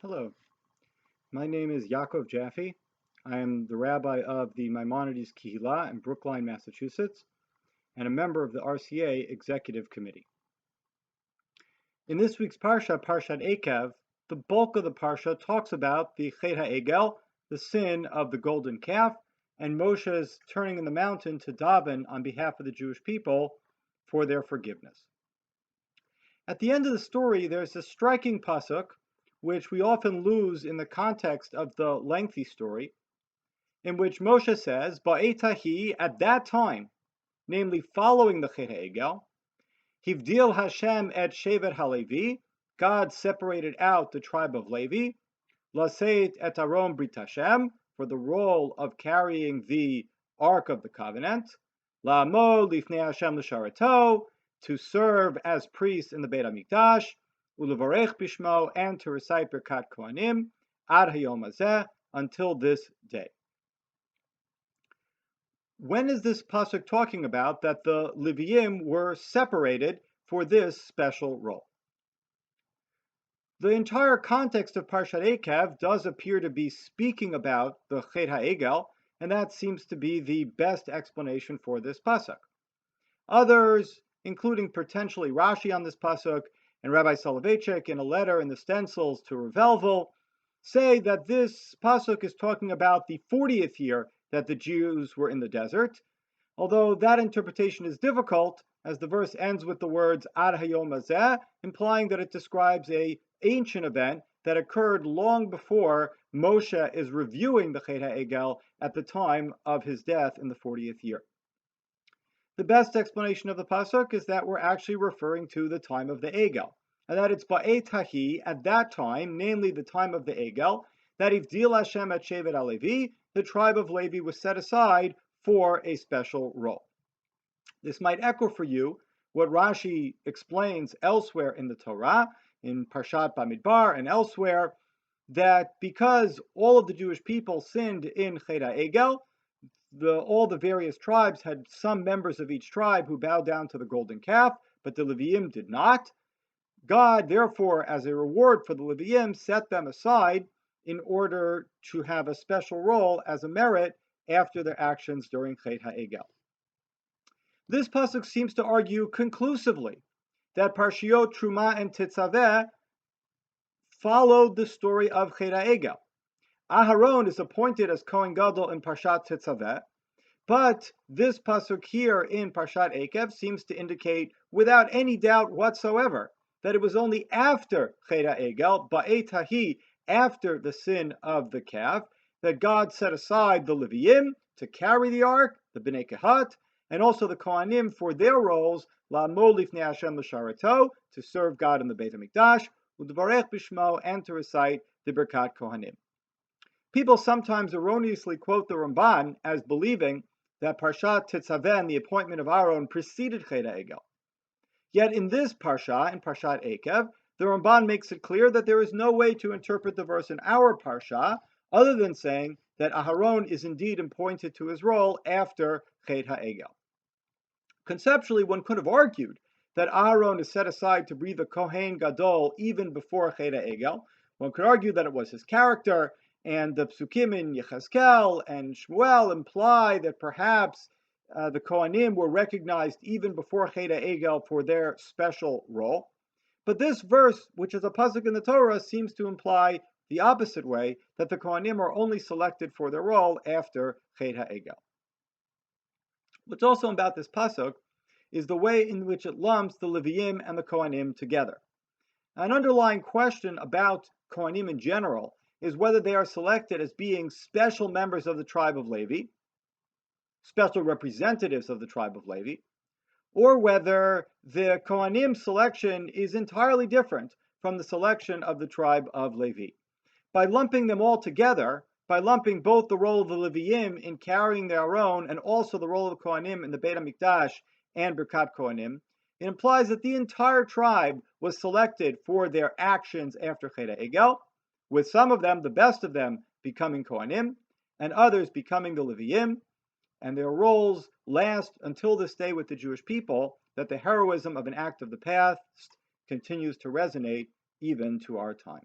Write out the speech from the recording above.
Hello, my name is Jaffe. I am the rabbi of the Maimonides Kehillah in Brookline, Massachusetts, and a member of the RCA Executive Committee. In this week's Parshat Eikev, the bulk of the Parsha talks about the Chet HaEgel, the sin of the golden calf, and Moshe's turning in the mountain to daven on behalf of the Jewish people for their forgiveness. At the end of the story, there's a striking pasuk which we often lose in the context of the lengthy story, in which Moshe says, Ba'etahi, at that time, namely following the Chet HaEgel, Hivdil Hashem et Shevet HaLevi, God separated out the tribe of Levi, Laseit et Aron Brit Hashem, for the role of carrying the Ark of the Covenant, La'amod Lifnei Hashem L'Sharato, to serve as priests in the Beit HaMikdash, Ulevarech Bishmo, and to recite Birkat Kohanim, Ad Hayom Hazeh, until this day. When is this pasuk talking about that the Leviim were separated for this special role? The entire context of Parshat Eikev does appear to be speaking about the Chet HaEgel, and that seems to be the best explanation for this pasuk. Others, including potentially Rashi on this pasuk, and Rabbi Soloveitchik in a letter in the stencils to Revelvel, say that this pasuk is talking about the 40th year that the Jews were in the desert, although that interpretation is difficult, as the verse ends with the words Ad Hayom Hazeh, implying that it describes an ancient event that occurred long before Moshe is reviewing the Chet HaEgel at the time of his death in the 40th year. The best explanation of the pasuk is that we're actually referring to the time of the Egel, and that it's Ba'et Hahi, at that time, namely the time of the Egel, that Ivdil Hashem et Shevet HaLevi, the tribe of Levi was set aside for a special role. This might echo for you what Rashi explains elsewhere in the Torah, in Parshat Bamidbar and elsewhere, that because all of the Jewish people sinned in Chet HaEgel, all the various tribes had some members of each tribe who bowed down to the golden calf, but the Leviim did not. God, therefore, as a reward for the Leviim, set them aside in order to have a special role as a merit after their actions during Chet HaEgel. This pasuk seems to argue conclusively that Parshiot Truma and Tetzaveh followed the story of Chet HaEgel. Aharon is appointed as Kohen Gadol in Parshat Tetzaveh, but this pasuk here in Parshat Eikev seems to indicate without any doubt whatsoever that it was only after Chet HaEgel, Ba'et Hahi, after the sin of the calf, that God set aside the Leviim to carry the ark, the Bnei Kehat, and also the Kohanim for their roles, La'amod Lifnei Hashem L'Sharato, to serve God in the Beit HaMikdash, Ulevarech Bishmo, and to recite the Birkat Kohanim. People sometimes erroneously quote the Ramban as believing that Parshat Tetzaveh and the appointment of Aaron preceded Chet HaEgel. Yet in this Parsha, in Parshat Eikev, the Ramban makes it clear that there is no way to interpret the verse in our Parsha other than saying that Aharon is indeed appointed to his role after Chet HaEgel. Conceptually, one could have argued that Aharon is set aside to be the Kohen Gadol even before Chet HaEgel. One could argue that it was his character, and the psukim in Yechezkel and Shmuel imply that perhaps the Kohanim were recognized even before Chet HaEgel for their special role. But this verse, which is a pasuk in the Torah, seems to imply the opposite way, that the Kohanim are only selected for their role after Chet HaEgel. What's also about this pasuk is the way in which it lumps the Leviim and the Kohanim together. An underlying question about Kohanim in general is whether they are selected as being special members of the tribe of Levi, special representatives of the tribe of Levi, or whether the Kohanim selection is entirely different from the selection of the tribe of Levi. By lumping them all together, by lumping both the role of the Leviim in carrying their own and also the role of the Kohanim in the Beit HaMikdash and Birkat Kohanim, it implies that the entire tribe was selected for their actions after Chet HaEgel, with some of them, the best of them, becoming Kohanim, and others becoming the Leviim, and their roles last until this day with the Jewish people, that the heroism of an act of the past continues to resonate even to our times.